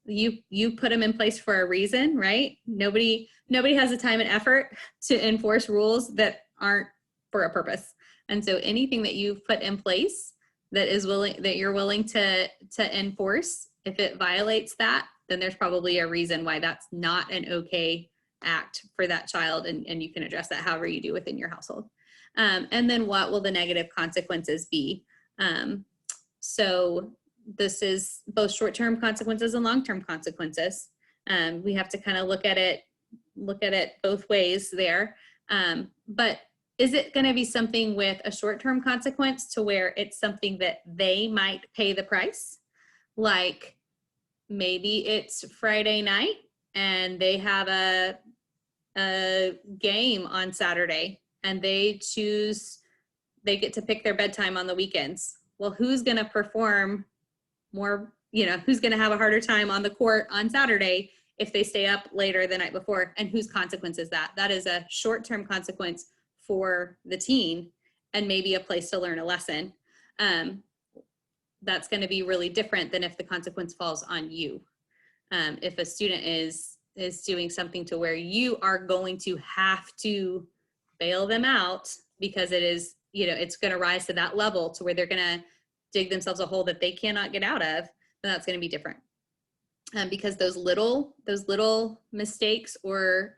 You put them in place for a reason, right? Nobody has the time and effort to enforce rules that aren't for a purpose. And so anything that you've put in place that you're willing to enforce, if it violates that, then there's probably a reason why that's not an okay act for that child, and you can address that however you do within your household. And then what will the negative consequences be? So this is both short-term consequences and long-term consequences. We have to kind of look at it both ways there. But is it going to be something with a short-term consequence to where it's something that they might pay the price? Like maybe it's Friday night and they have a game on Saturday and they get to pick their bedtime on the weekends. Well, who's going to perform more, who's going to have a harder time on the court on Saturday if they stay up later the night before, and whose consequence is that? That is a short-term consequence for the teen and maybe a place to learn a lesson. That's going to be really different than if the consequence falls on you. If a student is doing something to where you are going to have to bail them out, because it is, it's going to rise to that level to where they're going to dig themselves a hole that they cannot get out of, then that's going to be different. Because those little mistakes or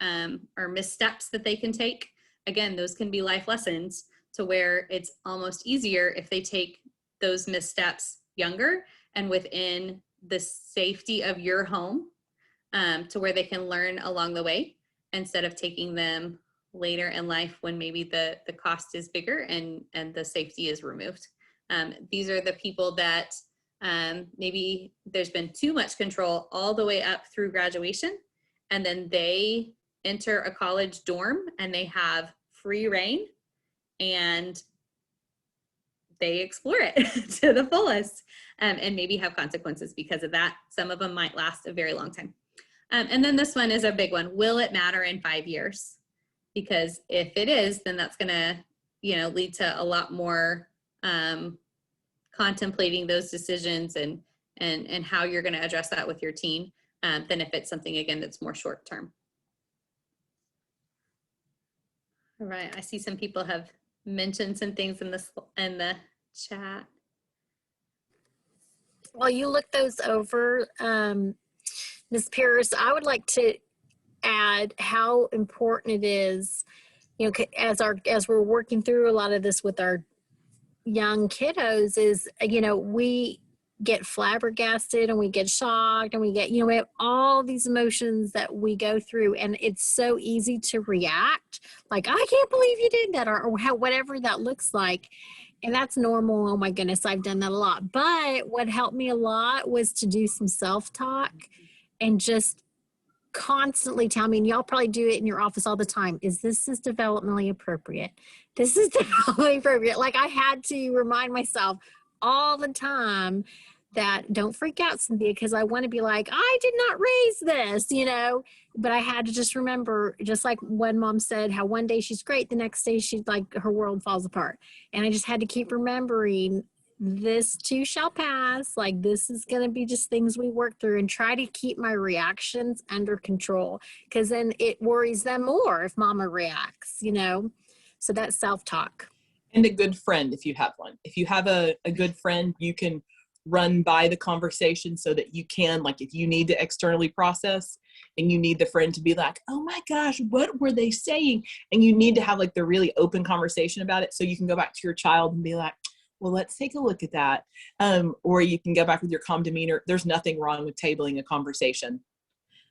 missteps that they can take, again, those can be life lessons to where it's almost easier if they take those missteps younger and within the safety of your home, to where they can learn along the way instead of taking them later in life when maybe the cost is bigger and the safety is removed. These are the people that maybe there's been too much control all the way up through graduation, and then they enter a college dorm and they have free reign and they explore it to the fullest, and maybe have consequences because of that. Some of them might last a very long time. And then this one is a big one. Will it matter in 5 years? Because if it is, then that's going to, lead to a lot more contemplating those decisions and how you're going to address that with your teen, than if it's something, again, that's more short term. All right. I see some people have mentioned some things in the chat. While you look those over, Ms. Pierce, I would like to add how important it is, as we're working through a lot of this with our young kiddos, is, we get flabbergasted and we get shocked and we get, we have all these emotions that we go through, and it's so easy to react like, I can't believe you did that, or whatever that looks like. And that's normal. Oh my goodness, I've done that a lot. But what helped me a lot was to do some self-talk and just constantly tell me, and y'all probably do it in your office all the time, is developmentally appropriate? This is developmentally appropriate. Like, I had to remind myself all the time that don't freak out, Cynthia, because I want to be like, I did not raise this, but I had to just remember, just like when Mom said, how one day she's great, the next day she's like, her world falls apart. And I just had to keep remembering, this too shall pass. Like, this is going to be just things we work through, and try to keep my reactions under control, because then it worries them more if Mama reacts, so that's self-talk. And a good friend, if you have one. If you have a good friend, you can run by the conversation so that you can, like, if you need to externally process and you need the friend to be like, oh my gosh, what were they saying? And you need to have like the really open conversation about it, so you can go back to your child and be like, well, let's take a look at that. Or you can go back with your calm demeanor. There's nothing wrong with tabling a conversation.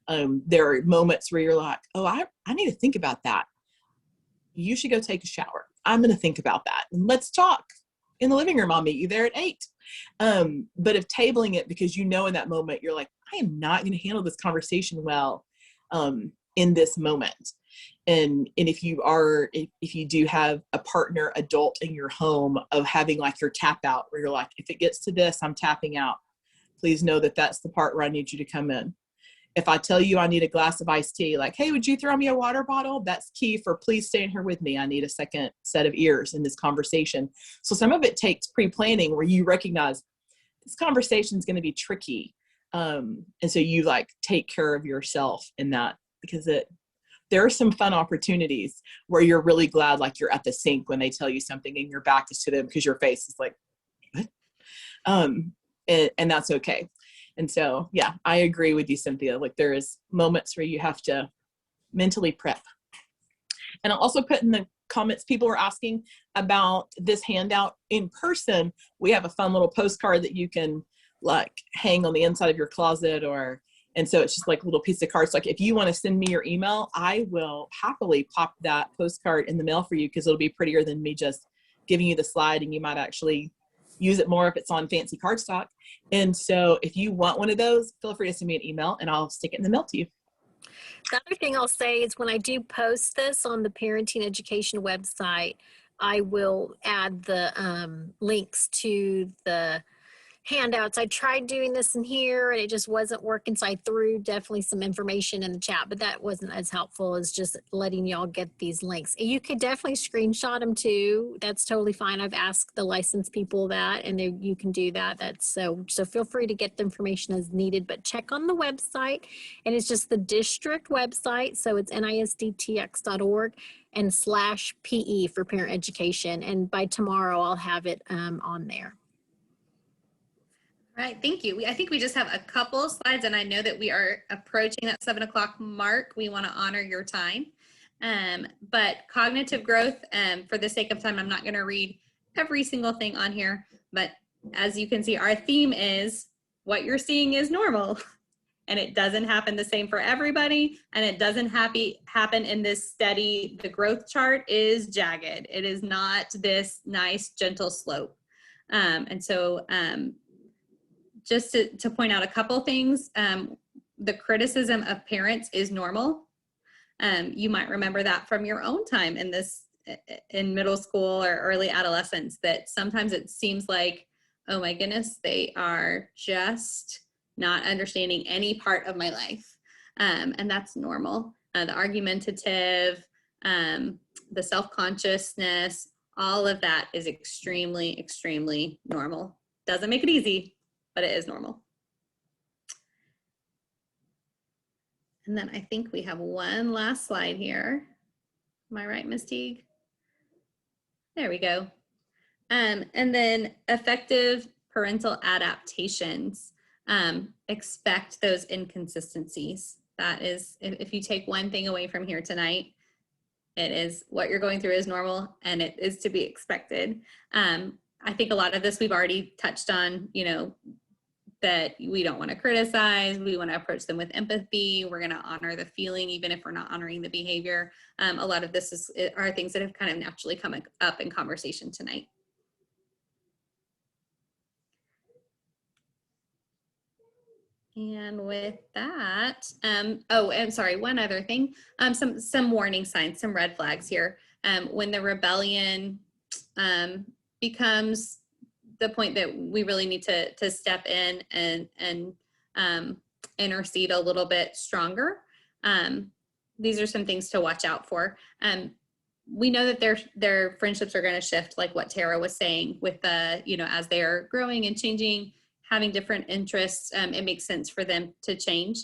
There are moments where you're like, oh, I need to think about that. You should go take a shower. I'm going to think about that. And let's talk in the living room. I'll meet you there at 8. But if tabling it because in that moment, you're like, I am not going to handle this conversation well in this moment. And if you do have a partner adult in your home, of having like your tap out, where you're like, if it gets to this, I'm tapping out. Please know that that's the part where I need you to come in. If I tell you I need a glass of iced tea, like, hey, would you throw me a water bottle? That's key for please stay in here with me. I need a second set of ears in this conversation. So some of it takes pre-planning, where you recognize this conversation is going to be tricky. And so you like take care of yourself in that, because there are some fun opportunities where you're really glad, like you're at the sink when they tell you something and your back is to them because your face is like, what? And that's okay. And so, yeah, I agree with you, Cynthia. Like, there is moments where you have to mentally prep. And I'll also put in the comments, people were asking about this handout in person. We have a fun little postcard that you can like hang on the inside of your closet, and so it's just like a little piece of cards. Like, if you want to send me your email, I will happily pop that postcard in the mail for you, because it'll be prettier than me just giving you the slide, and you might actually use it more if it's on fancy cardstock. And so if you want one of those, feel free to send me an email and I'll stick it in the mail to you. The other thing I'll say is, when I do post this on the parenting education website, I will add the links to the handouts. I tried doing this in here and it just wasn't working. So I threw definitely some information in the chat, but that wasn't as helpful as just letting y'all get these links. You could definitely screenshot them too. That's totally fine. I've asked the licensed people that, and you can do that. That's so feel free to get the information as needed, but check on the website, and it's just the district website. So it's nisttx.org and /PE for parent education. And by tomorrow I'll have it on there. All right, thank you. I think we just have a couple slides, and I know that we are approaching that 7 o'clock mark. We want to honor your time. But cognitive growth, for the sake of time, I'm not going to read every single thing on here, but as you can see, our theme is what you're seeing is normal, and it doesn't happen the same for everybody, and it doesn't happen in this steady, the growth chart is jagged. It is not this nice, gentle slope. And so, just to point out a couple things, the criticism of parents is normal. You might remember that from your own time in middle school or early adolescence, that sometimes it seems like, oh my goodness, they are just not understanding any part of my life. And that's normal. The argumentative, the self-consciousness, all of that is extremely, extremely normal. Doesn't make it easy, but it is normal. And then I think we have one last slide here. Am I right, Ms. Teague? There we go. And then effective parental adaptations. Expect those inconsistencies. That is, if you take one thing away from here tonight, it is what you're going through is normal and it is to be expected. I think a lot of this we've already touched on, that we don't want to criticize, we want to approach them with empathy, we're going to honor the feeling even if we're not honoring the behavior. A lot of this are things that have kind of naturally come up in conversation tonight. And with that, oh, and sorry, one other thing, some warning signs, some red flags here. When the rebellion becomes the point that we really need to step in and intercede a little bit stronger. These are some things to watch out for. We know that their friendships are going to shift, like what Tara was saying, with as they are growing and changing, having different interests. It makes sense for them to change.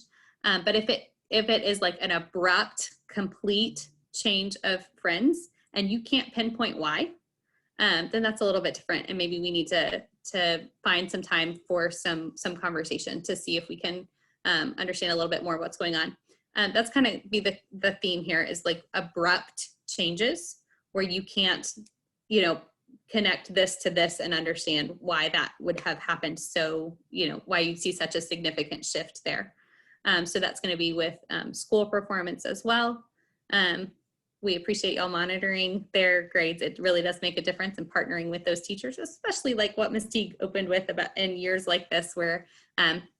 But if it is like an abrupt, complete change of friends, and you can't pinpoint why, then that's a little bit different, and maybe we need to find some time for some conversation to see if we can understand a little bit more what's going on. That's kind of be the theme here, is like abrupt changes where you can't connect this to this and understand why that would have happened. So why you see such a significant shift there. So that's going to be with school performance as well. We appreciate y'all monitoring their grades. It really does make a difference in partnering with those teachers, especially like what Ms. Teague opened with about in years like this, where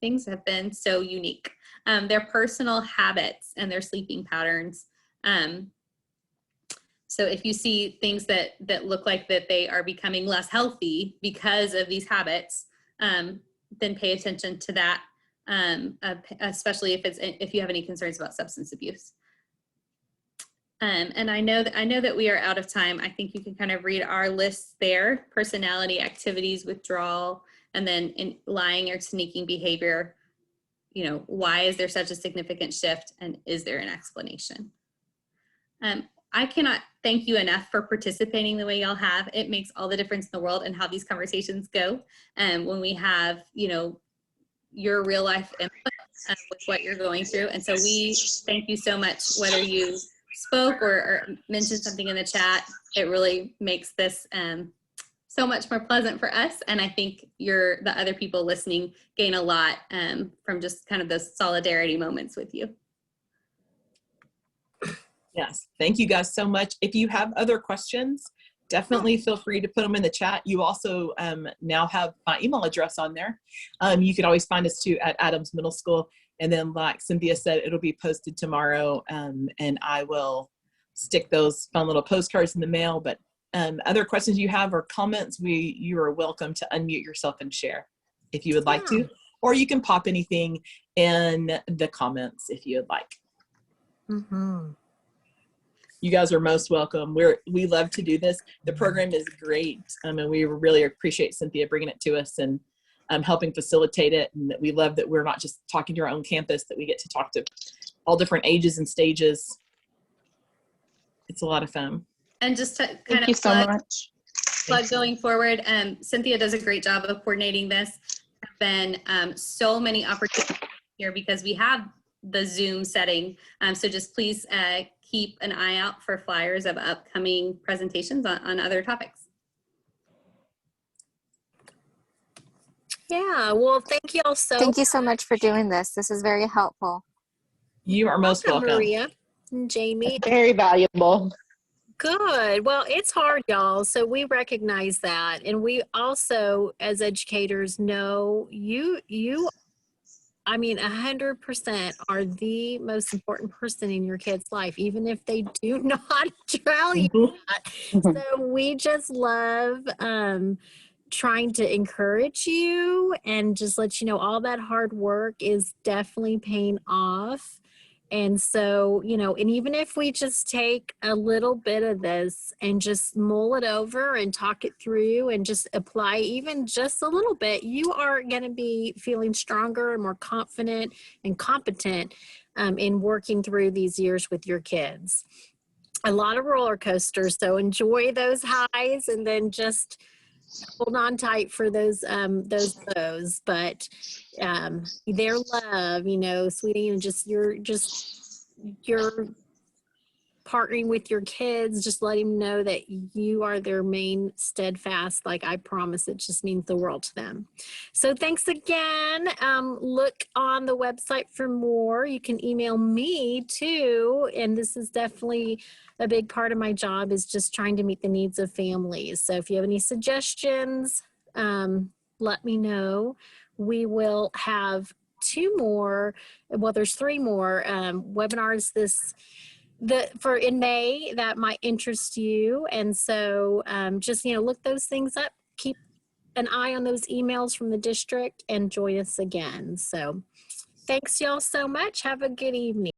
things have been so unique. Their personal habits and their sleeping patterns. So if you see things that look like that they are becoming less healthy because of these habits, then pay attention to that, especially if you have any concerns about substance abuse. And I know that we are out of time. I think you can kind of read our lists there: personality, activities, withdrawal, and then in lying or sneaking behavior. Why is there such a significant shift, and is there an explanation? I cannot thank you enough for participating the way y'all have. It makes all the difference in the world in how these conversations go. When we have, your real life input with what you're going through. And so we thank you so much, whether you spoke or mentioned something in the chat. It really makes this so much more pleasant for us. And I think the other people listening gain a lot from just kind of those solidarity moments with you. Yes, thank you guys so much. If you have other questions, definitely feel free to put them in the chat. You also now have my email address on there. You can always find us too at Adams Middle School. And then like Cynthia said, it'll be posted tomorrow, and I will stick those fun little postcards in the mail. But other questions you have or comments, you are welcome to unmute yourself and share. if you would like Yeah. to, or you can pop anything in the comments if you would like. Mm-hmm. You guys are most welcome. We love to do this. The program is great. And we really appreciate Cynthia bringing it to us and helping facilitate it. And that we love that we're not just talking to our own campus, that we get to talk to all different ages and stages. It's a lot of fun. And just to kind Thank of you so much. plug going forward, Cynthia does a great job of coordinating this. There have been so many opportunities here because we have the Zoom setting. So just please keep an eye out for flyers of upcoming presentations on other topics. Yeah, well, thank you all so Thank you so much for doing this. This is very helpful. You are most welcome. Maria and Jamie. Very valuable. Good. Well, it's hard, y'all. So we recognize that. And we also, as educators, know you, I mean, 100% are the most important person in your kid's life, even if they do not tell you that. So we just love trying to encourage you and just let you know all that hard work is definitely paying off. And so, you know, and even if we just take a little bit of this and just mull it over and talk it through and just apply even just a little bit, you are going to be feeling stronger and more confident and competent in working through these years with your kids. A lot of roller coasters, so enjoy those highs and then just hold on tight for those lows, but their love, you know, sweetie, and you're partnering with your kids, just let them know that you are their main steadfast, like I promise, it just means the world to them. So thanks again. Look on the website for more. You can email me too, and this is definitely a big part of my job, is just trying to meet the needs of families. So if you have any suggestions, let me know. We will have there's 3 more webinars in May that might interest you. And so just, you know, look those things up, keep an eye on those emails from the district, and join us again. So thanks y'all so much. Have a good evening.